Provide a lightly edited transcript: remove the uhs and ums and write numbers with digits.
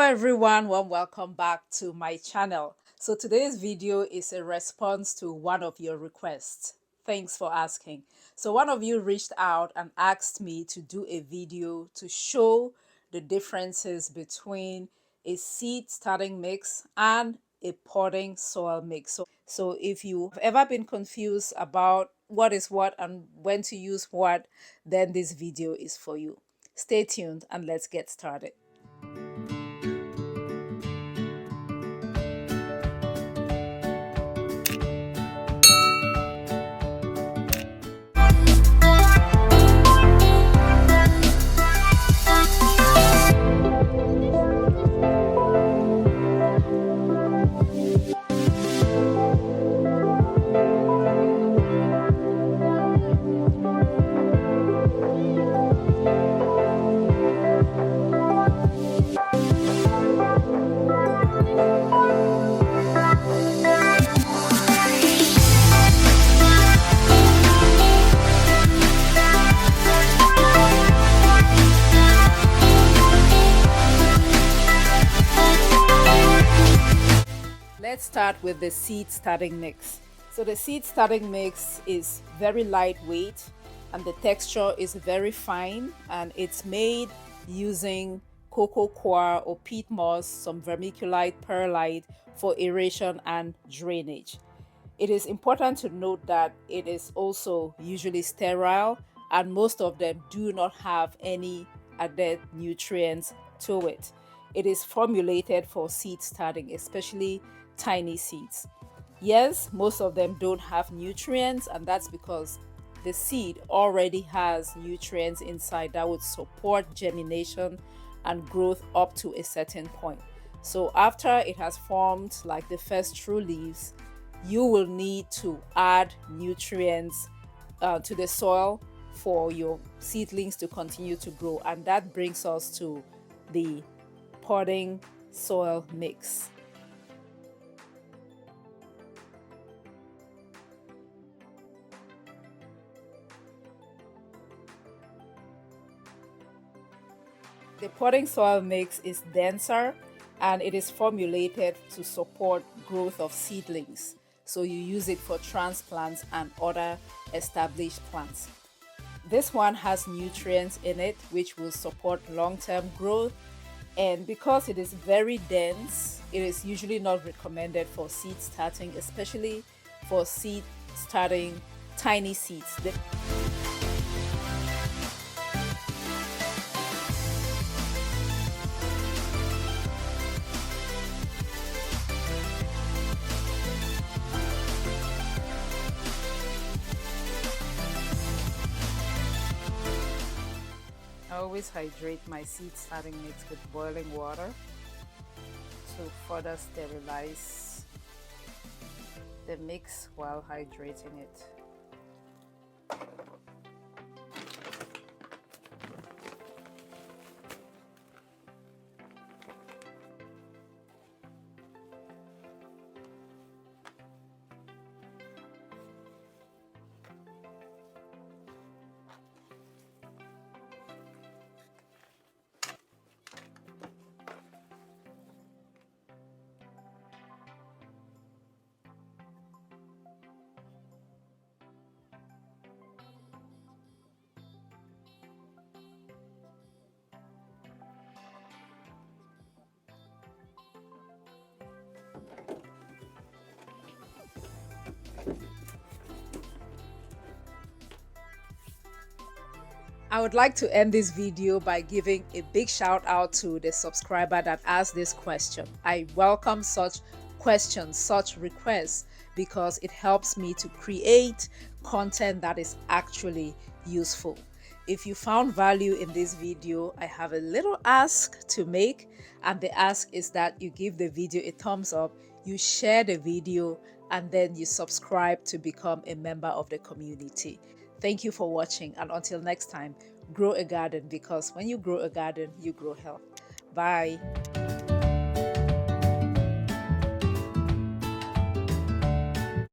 everyone, welcome back to my channel. So today's video is a response to one of your requests. Thanks for asking. So one of you reached out and asked me to do a video to show the differences between a seed starting mix and a potting soil mix. So if you've ever been confused about what is what and when to use what, then this video is for you. Stay tuned and let's get started. Let's start with the seed starting mix. So the seed starting mix is very lightweight and the texture is very fine, and it's made using cocoa coir or peat moss, some vermiculite, perlite for aeration and drainage. It is important to note that it is also usually sterile and most of them do not have any added nutrients to it. It is formulated for seed starting, especially tiny seeds. Yes, most of them don't have nutrients, and that's because the seed already has nutrients inside that would support germination and growth up to a certain point. So after it has formed like the first true leaves, you will need to add nutrients to the soil for your seedlings to continue to grow, and that brings us to the potting soil mix. The potting soil mix is denser and it is formulated to support growth of seedlings. So you use it for transplants and other established plants. This one has nutrients in it which will support long-term growth, and because it is very dense, it is usually not recommended for seed starting, especially for seed starting tiny seeds. I always hydrate my seed starting mix with boiling water to further sterilize the mix while hydrating it. I would like to end this video by giving a big shout out to the subscriber that asked this question. I welcome such questions, such requests, because it helps me to create content that is actually useful. If you found value in this video, I have a little ask to make, and the ask is that you give the video a thumbs up, you share the video, and then you subscribe to become a member of the community. Thank you for watching, and until next time, grow a garden, because when you grow a garden, you grow health. Bye.